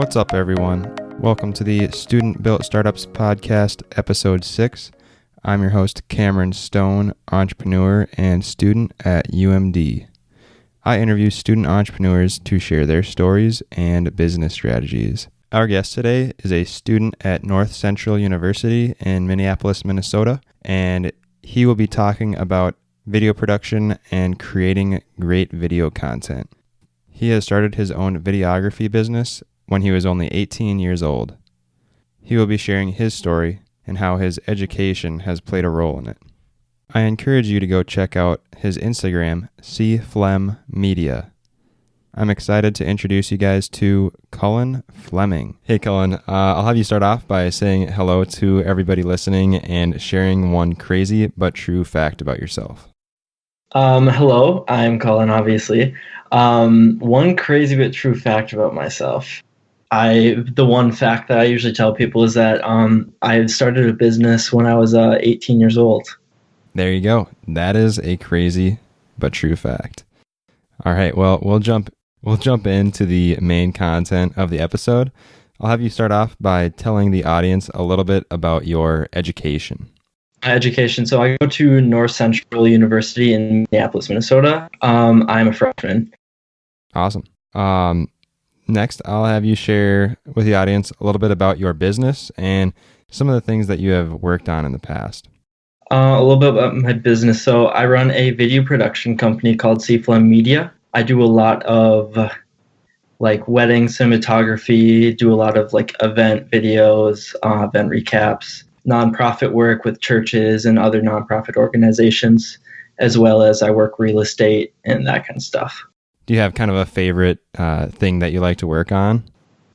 What's up, everyone? Welcome to the Student Built Startups Podcast, Episode 6. I'm your host, Cameron Stone, entrepreneur and student at UMD. I interview student entrepreneurs to share their stories and business strategies. Our guest today is a student at North Central University in Minneapolis, Minnesota, and he will be talking about video production and creating great video content. He has started his own videography business when he was only 18 years old. He will be sharing his story and how his education has played a role in it. I encourage you to go check out his Instagram, CFlem Media. I'm excited to introduce you guys to Cullen Fleming. Hey Cullen, I'll have you start off by saying hello to everybody listening and sharing one crazy but true fact about yourself. Hello, I'm Cullen, obviously. One crazy but true fact about myself. The one fact that I usually tell people is that I started a business when I was 18 years old. There you go. That is a crazy but true fact. All right, well, we'll jump into the main content of the episode. I'll have you start off by telling the audience a little bit about your education. Education. So I go to North Central University in Minneapolis, Minnesota. I'm a freshman. Awesome. Next, I'll have you share with the audience a little bit about your business and some of the things that you have worked on in the past. A little bit about my business. So I run a video production company called CFlem Media. I do a lot of wedding cinematography, do a lot of event videos, event recaps, nonprofit work with churches and other nonprofit organizations, as well as I work real estate and that kind of stuff. Do you have kind of a favorite thing that you like to work on?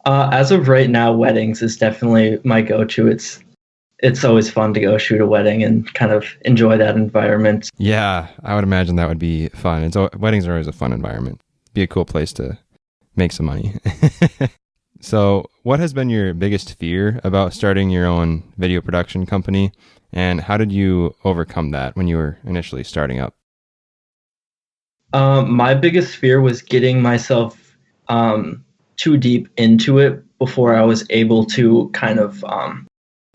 As of right now, weddings is definitely my go-to. It's always fun to go shoot a wedding and kind of enjoy that environment. Yeah, I would imagine that would be fun. Weddings are always a fun environment. Be a cool place to make some money. So what has been your biggest fear about starting your own video production company, and how did you overcome that when you were initially starting up? My biggest fear was getting myself too deep into it before I was able to kind of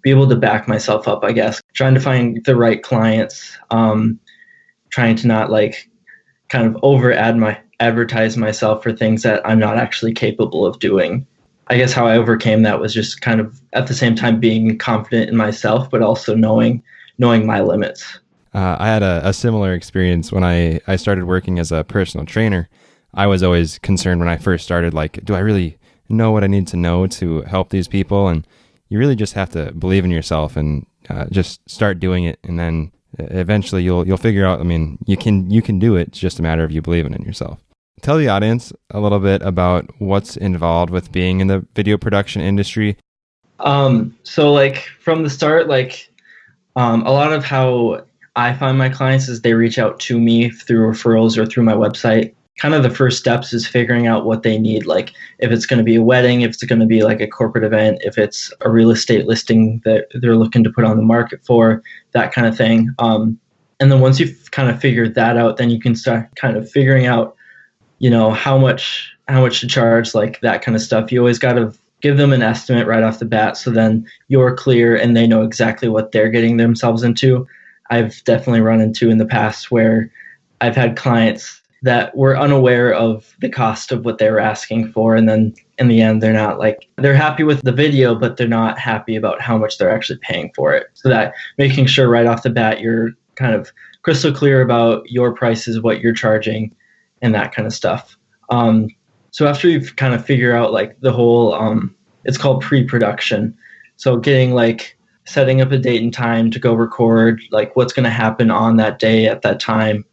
be able to back myself up, I guess. Trying to find the right clients, trying to not kind of advertise myself for things that I'm not actually capable of doing. I guess how I overcame that was just kind of at the same time being confident in myself, but also knowing my limits. I had a similar experience when I started working as a personal trainer. I was always concerned when I first started, do I really know what I need to know to help these people? And you really just have to believe in yourself and just start doing it. And then eventually you'll figure out, you can do it. It's just a matter of you believing in yourself. Tell the audience a little bit about what's involved with being in the video production industry. So from the start, a lot of how I find my clients is they reach out to me through referrals or through my website. Kind of the first steps is figuring out what they need. If it's going to be a wedding, if it's going to be a corporate event, if it's a real estate listing that they're looking to put on the market for, that kind of thing. And then once you've kind of figured that out, then you can start kind of figuring out, how much to charge, that kind of stuff. You always got to give them an estimate right off the bat, so then you're clear and they know exactly what they're getting themselves into. I've definitely run into in the past where I've had clients that were unaware of the cost of what they were asking for, and then in the end they're not they're happy with the video, but they're not happy about how much they're actually paying for it. So that making sure right off the bat you're kind of crystal clear about your prices, what you're charging, and that kind of stuff. So after you've kind of figure out the whole, it's called pre-production. So getting setting up a date and time to go record, what's going to happen on that day at that time.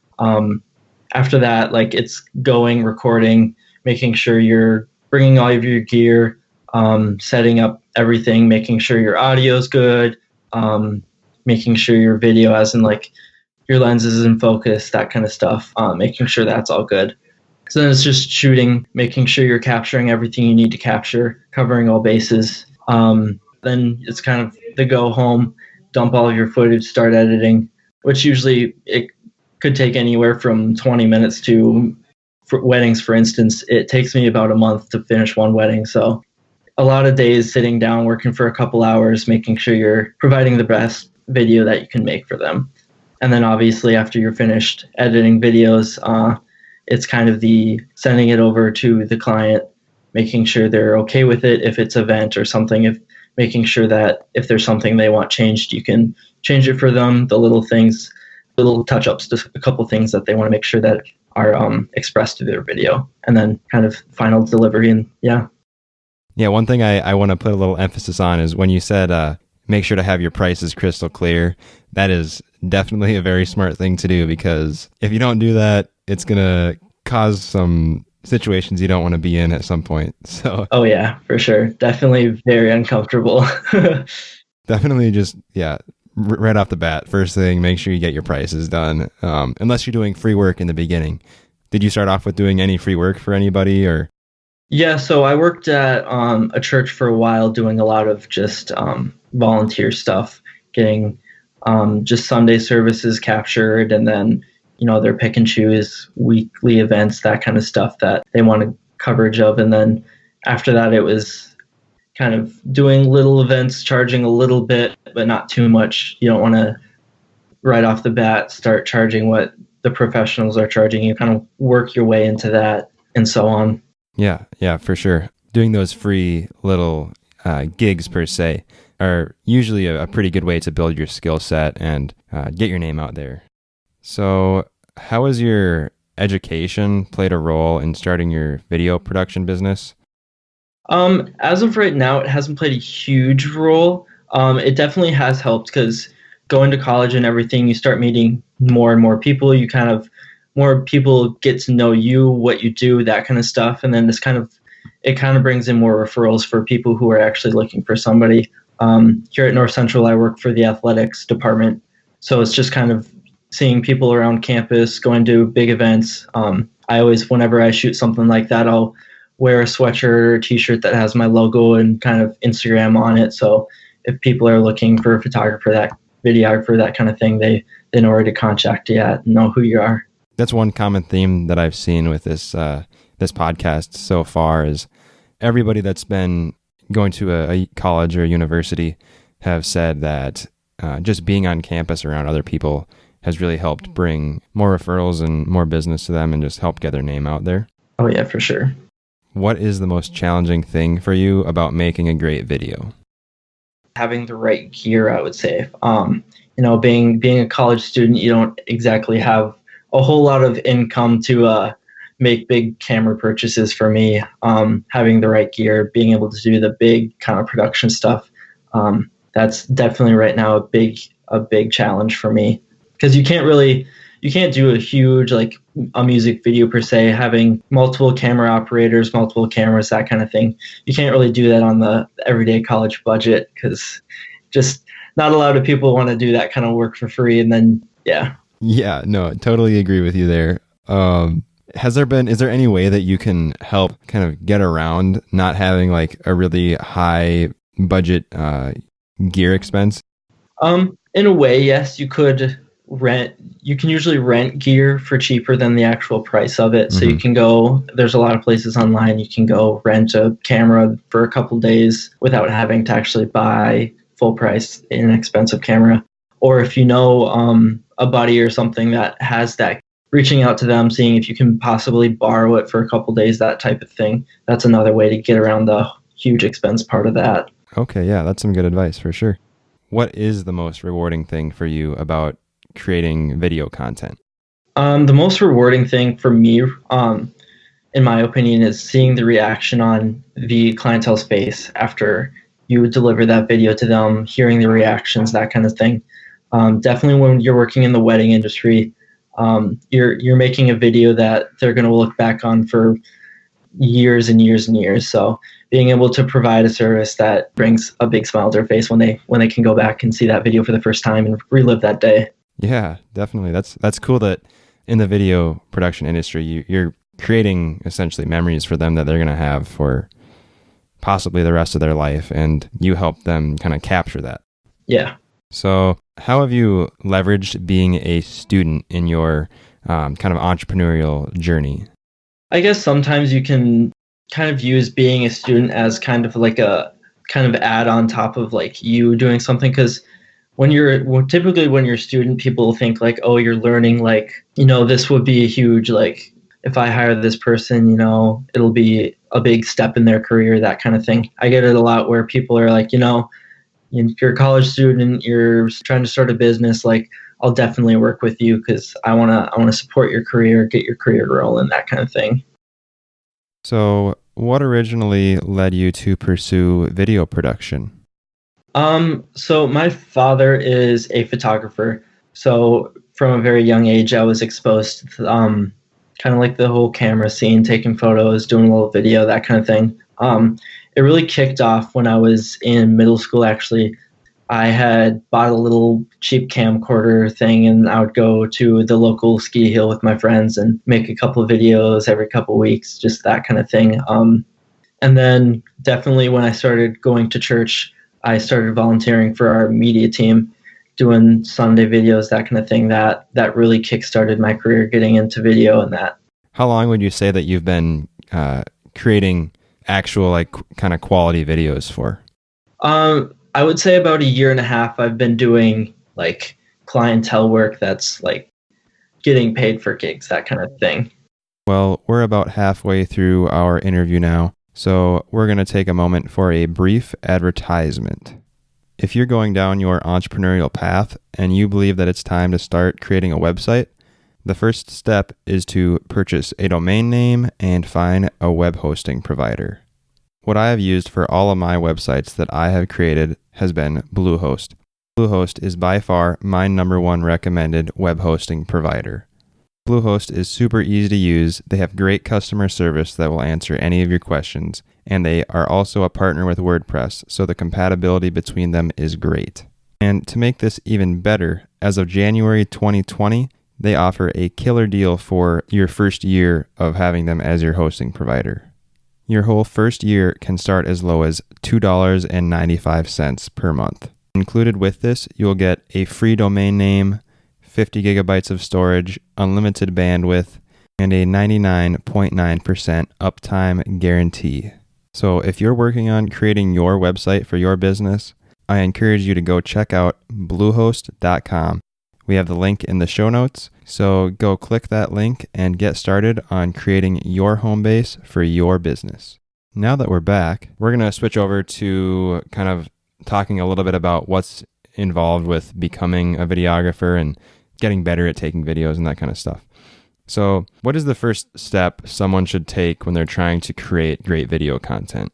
After that, it's going, recording, making sure you're bringing all of your gear, setting up everything, making sure your audio is good, making sure your video as in your lenses is in focus, that kind of stuff, making sure that's all good. So then it's just shooting, making sure you're capturing everything you need to capture, covering all bases. Then it's kind of the go home, dump all of your footage, start editing, which usually it could take anywhere from 20 minutes to, for weddings, for instance, it takes me about a month to finish one wedding. So a lot of days sitting down, working for a couple hours, making sure you're providing the best video that you can make for them. And then obviously after you're finished editing videos, it's kind of the sending it over to the client, making sure they're okay with it if it's event or something, if making sure that if there's something they want changed, you can change it for them, the little things, little touch-ups, just a couple things that they want to make sure that are expressed through their video, and then kind of final delivery. And Yeah, one thing I want to put a little emphasis on is when you said make sure to have your prices crystal clear. That is definitely a very smart thing to do, because if you don't do that, it's going to cause some situations you don't want to be in at some point. So oh yeah, for sure. Definitely very uncomfortable. definitely just, right off the bat, first thing, make sure you get your prices done. Unless you're doing free work in the beginning. Did you start off with doing any free work for anybody, or? Yeah, so I worked at a church for a while doing a lot of just volunteer stuff, getting just Sunday services captured, and then, their pick and choose weekly events, that kind of stuff that they wanted coverage of. And then after that, it was kind of doing little events, charging a little bit, but not too much. You don't want to right off the bat start charging what the professionals are charging. You kind of work your way into that and so on. Yeah, for sure. Doing those free little gigs per se are usually a pretty good way to build your skill set and get your name out there. So how has your education played a role in starting your video production business? As of right now, it hasn't played a huge role. It definitely has helped, because going to college and everything, you start meeting more and more people. You kind of, more people get to know you, what you do, that kind of stuff. And then it kind of brings in more referrals for people who are actually looking for somebody. Here at North Central, I work for the athletics department. So it's just kind of seeing people around campus, going to big events. I always, whenever I shoot something like that, I'll wear a sweatshirt or a t-shirt that has my logo and kind of Instagram on it. So if people are looking for a photographer, that videographer, that kind of thing, they know where to contact you at and know who you are. That's one common theme that I've seen with this podcast so far is everybody that's been going to a college or a university have said that just being on campus around other people has really helped bring more referrals and more business to them and just help get their name out there. Oh yeah, for sure. What is the most challenging thing for you about making a great video? Having the right gear, I would say. Being a college student, you don't exactly have a whole lot of income to make big camera purchases. For me, having the right gear, being able to do the big kind of production stuff, that's definitely right now a big challenge for me, because you can't do a huge, like a music video per se, having multiple camera operators, multiple cameras, that kind of thing. You can't really do that on the everyday college budget, because just not a lot of people want to do that kind of work for free. And then, yeah. Yeah, no, totally agree with you there. Is there any way that you can help kind of get around not having like a really high budget gear expense? In a way, yes, you could you can usually rent gear for cheaper than the actual price of it. So you can go, there's a lot of places online, you can go rent a camera for a couple days without having to actually buy full price inexpensive camera. Or if you know a buddy or something that has that, reaching out to them, seeing if you can possibly borrow it for a couple days, that type of thing. That's another way to get around the huge expense part of that. Okay, yeah, that's some good advice for sure. What is the most rewarding thing for you about creating video content? The most rewarding thing for me, in my opinion, is seeing the reaction on the clientele's face after you deliver that video to them, hearing the reactions, that kind of thing. Definitely when you're working in the wedding industry, you're making a video that they're going to look back on for years and years and years. So being able to provide a service that brings a big smile to their face when they can go back and see that video for the first time and relive that day. Yeah, definitely. That's cool that in the video production industry, you're creating essentially memories for them that they're going to have for possibly the rest of their life, and you help them kind of capture that. Yeah. So how have you leveraged being a student in your kind of entrepreneurial journey? I guess sometimes you can kind of use being a student as kind of like a kind of add on top of like you doing something, because typically when you're a student, people think like, oh, you're learning, like, this would be a huge, like, if I hire this person, it'll be a big step in their career, that kind of thing. I get it a lot where people are like, you're a college student, you're trying to start a business, like, I'll definitely work with you because I wanna support your career, get your career rolling, that kind of thing. So what originally led you to pursue video production? So my father is a photographer. So from a very young age, I was exposed to kind of like the whole camera scene, taking photos, doing a little video, that kind of thing. It really kicked off when I was in middle school, actually. I had bought a little cheap camcorder thing, and I would go to the local ski hill with my friends and make a couple of videos every couple of weeks, just that kind of thing. And then definitely when I started going to church, I started volunteering for our media team, doing Sunday videos, that kind of thing. That really kickstarted my career, getting into video and that. How long would you say that you've been creating actual, like, kind of quality videos for? I would say about a year and a half. I've been doing like clientele work that's like getting paid for gigs, that kind of thing. Well, we're about halfway through our interview now, so we're going to take a moment for a brief advertisement. If you're going down your entrepreneurial path and you believe that it's time to start creating a website, the first step is to purchase a domain name and find a web hosting provider. What I have used for all of my websites that I have created has been Bluehost. Bluehost is by far my number one recommended web hosting provider. Bluehost is super easy to use. They have great customer service that will answer any of your questions, and they are also a partner with WordPress, so the compatibility between them is great. And to make this even better, as of January 2020, they offer a killer deal for your first year of having them as your hosting provider. Your whole first year can start as low as $2.95 per month. Included with this, you'll get a free domain name, 50 gigabytes of storage, unlimited bandwidth, and a 99.9% uptime guarantee. So if you're working on creating your website for your business, I encourage you to go check out bluehost.com. We have the link in the show notes, so go click that link and get started on creating your home base for your business. Now that we're back, we're going to switch over to kind of talking a little bit about what's involved with becoming a videographer and getting better at taking videos and that kind of stuff. So what is the first step someone should take when they're trying to create great video content?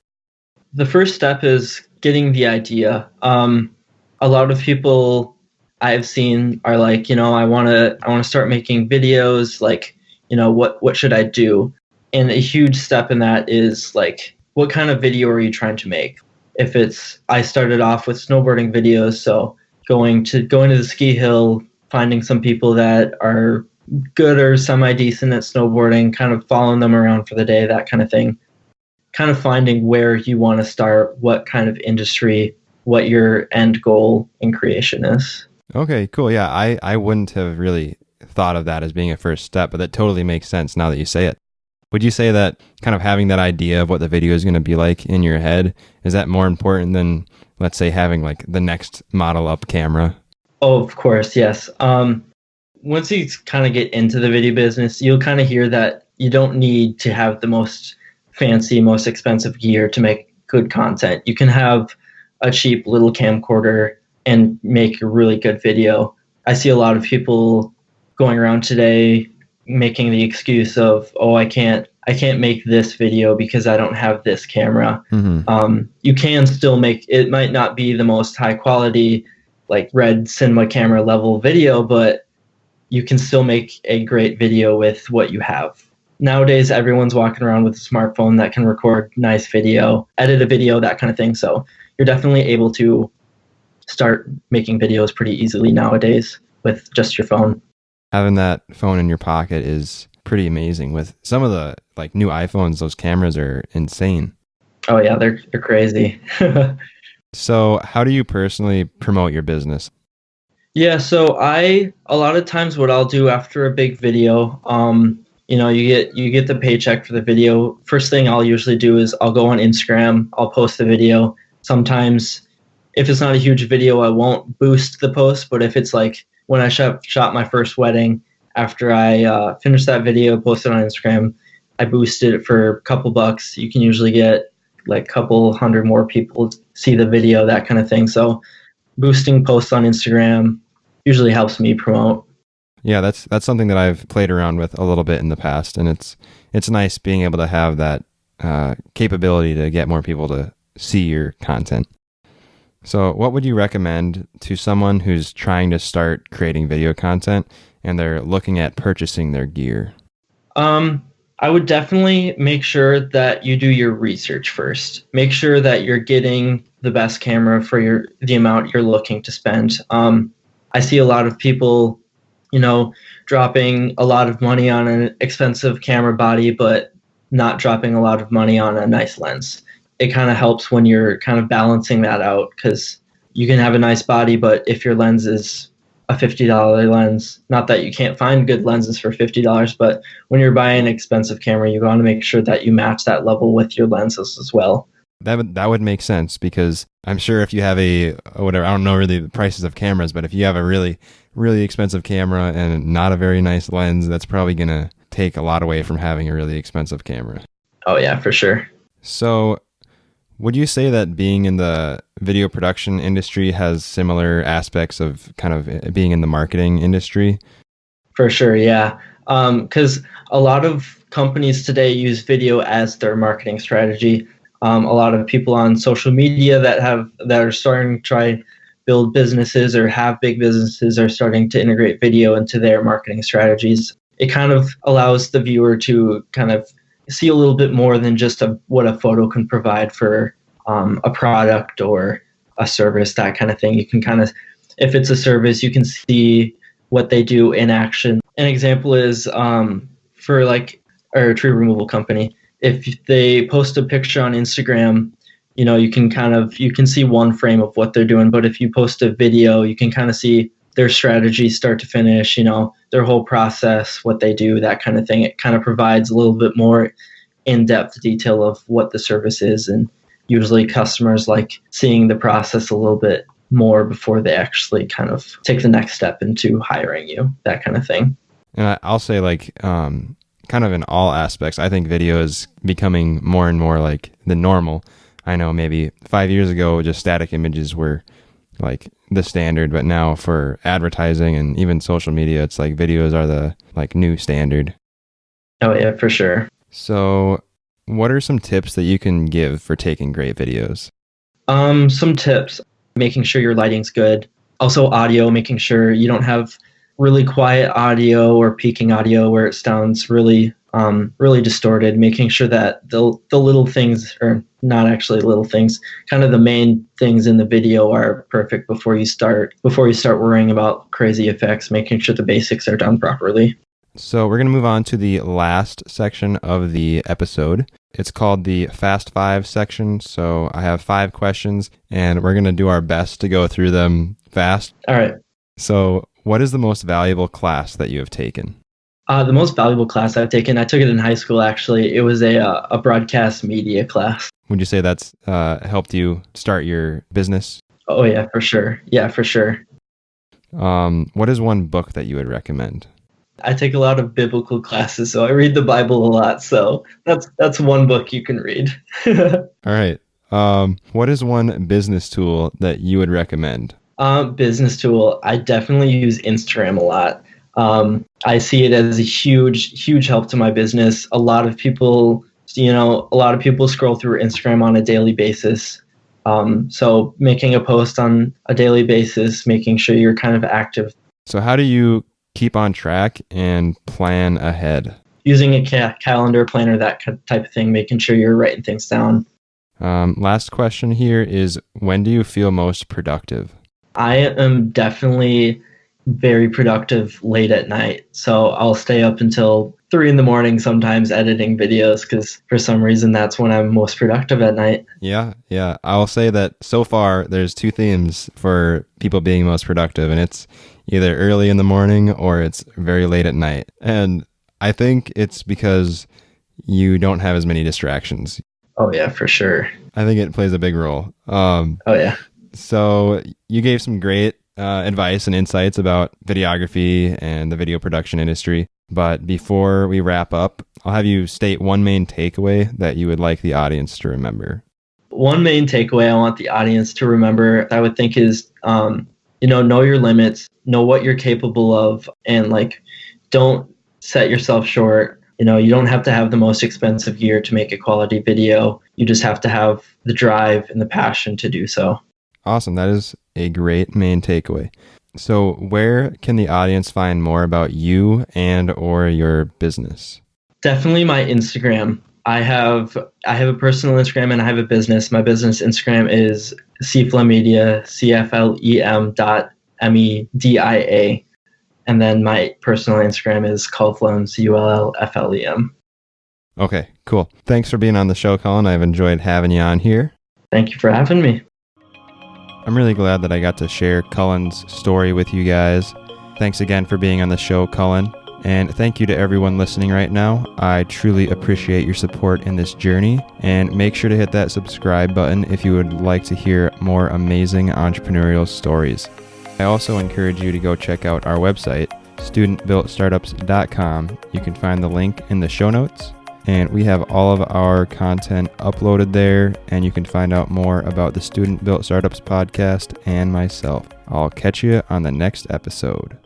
The first step is getting the idea. A lot of people I've seen are like, I want to start making videos, like, what should I do? And a huge step in that is like, what kind of video are you trying to make? I started off with snowboarding videos, so going to the ski hill, finding some people that are good or semi-decent at snowboarding, kind of following them around for the day, that kind of thing. Kind of finding where you want to start, what kind of industry, what your end goal in creation is. Okay, cool. Yeah, I wouldn't have really thought of that as being a first step, but that totally makes sense now that you say it. Would you say that kind of having that idea of what the video is going to be like in your head, is that more important than, let's say, having like the next model up camera? Oh, of course, yes. Once you kind of get into the video business, you'll kind of hear that you don't need to have the most fancy, most expensive gear to make good content. You can have a cheap little camcorder and make a really good video. I see a lot of people going around today making the excuse of, oh, I can't make this video because I don't have this camera. Mm-hmm. You can still make, it might not be the most high quality, like Red cinema camera level video, but you can still make a great video with what you have. Nowadays, everyone's walking around with a smartphone that can record nice video, edit a video, that kind of thing. So you're definitely able to start making videos pretty easily nowadays with just your phone. Having that phone in your pocket is pretty amazing. With some of the like new iPhones, those cameras are insane. Oh yeah, they're crazy. So how do you personally promote your business? Yeah, so a lot of times what I'll do after a big video, You get the paycheck for the video. First thing I'll usually do is I'll go on Instagram, I'll post the video. Sometimes if it's not a huge video, I won't boost the post, but if it's like when I shot my first wedding, after I finished that video, posted on Instagram, I boosted it for a couple bucks. You can usually get like a couple hundred more people see the video, that kind of thing. So boosting posts on Instagram usually helps me promote. Yeah, that's something that I've played around with a little bit in the past, and it's nice being able to have that capability to get more people to see your content. So what would you recommend to someone who's trying to start creating video content and they're looking at purchasing their gear? I would definitely make sure that you do your research first. Make sure that you're getting the best camera for the amount you're looking to spend. I see a lot of people, dropping a lot of money on an expensive camera body, but not dropping a lot of money on a nice lens. It kind of helps when you're kind of balancing that out, because you can have a nice body, but if your lens is a $50 lens, not that you can't find good lenses for $50, but when you're buying an expensive camera, you want to make sure that you match that level with your lenses as well. That would make sense, because I'm sure if you have whatever, I don't know really the prices of cameras, but if you have a really, really expensive camera and not a very nice lens, that's probably going to take a lot away from having a really expensive camera. Oh yeah, for sure. So would you say that being in the video production industry has similar aspects of kind of being in the marketing industry? For sure, yeah. Because a lot of companies today use video as their marketing strategy. A lot of people on social media that are starting to try build businesses or have big businesses are starting to integrate video into their marketing strategies. It kind of allows the viewer to kind of see a little bit more than just what a photo can provide for a product or a service, that kind of thing. You can kind of, if it's a service, you can see what they do in action. An example is for like a tree removal company. If they post a picture on Instagram, you can see one frame of what they're doing. But if you post a video, you can kind of see their strategy start to finish, their whole process, what they do, that kind of thing. It kind of provides a little bit more in-depth detail of what the service is. And usually customers like seeing the process a little bit more before they actually kind of take the next step into hiring you, that kind of thing. And I'll say kind of in all aspects, I think video is becoming more and more like the normal. I know maybe 5 years ago, just static images were like the standard, but now for advertising and even social media, it's like videos are the like new standard. Oh yeah, for sure. So what are some tips that you can give for taking great videos? Some tips: making sure your lighting's good. Also audio, making sure you don't have really quiet audio or peaking audio where it sounds really distorted. Making sure that the little things, or not actually little things, kind of the main things in the video are perfect before you start worrying about crazy effects. Making sure the basics are done properly. So we're going to move on to the last section of the episode. It's called the Fast Five section. So I have 5 questions, and we're going to do our best to go through them fast. All right. So what is the most valuable class that you have taken? The most valuable class I've taken, I took it in high school, actually. It was a broadcast media class. Would you say that's helped you start your business? Oh, yeah, for sure. Yeah, for sure. What is one book that you would recommend? I take a lot of biblical classes, so I read the Bible a lot. So that's one book you can read. All right. What is one business tool that you would recommend? Business tool, I definitely use Instagram a lot. I see it as a huge help to my business. A lot of people scroll through Instagram on a daily basis. So making a post on a daily basis, making sure you're kind of active. So how do you keep on track and plan ahead? Using a calendar, planner, that type of thing, making sure you're writing things down. Last question here is, when do you feel most productive? I am definitely very productive late at night. So I'll stay up until 3 a.m. sometimes editing videos, because for some reason that's when I'm most productive at night. Yeah. I'll say that so far there's 2 themes for people being most productive, and it's either early in the morning or it's very late at night. And I think it's because you don't have as many distractions. Oh yeah, for sure. I think it plays a big role. Oh yeah. So you gave some great advice and insights about videography and the video production industry. But before we wrap up, I'll have you state one main takeaway that you would like the audience to remember. One main takeaway I want the audience to remember, I would think, is, know your limits, know what you're capable of, and like, don't set yourself short. You don't have to have the most expensive gear to make a quality video. You just have to have the drive and the passion to do so. Awesome. That is a great main takeaway. So where can the audience find more about you and or your business? Definitely my Instagram. I have a personal Instagram and I have a business. My business Instagram is CFlem Media, CFlem.media. And then my personal Instagram is Cullen Fleming, CULLFLEM. Okay, cool. Thanks for being on the show, Cullen. I've enjoyed having you on here. Thank you for having me. I'm really glad that I got to share Cullen's story with you guys. Thanks again for being on the show, Cullen. And thank you to everyone listening right now. I truly appreciate your support in this journey. And make sure to hit that subscribe button if you would like to hear more amazing entrepreneurial stories. I also encourage you to go check out our website, studentbuiltstartups.com. You can find the link in the show notes. And we have all of our content uploaded there, and you can find out more about the Student Built Startups podcast and myself. I'll catch you on the next episode.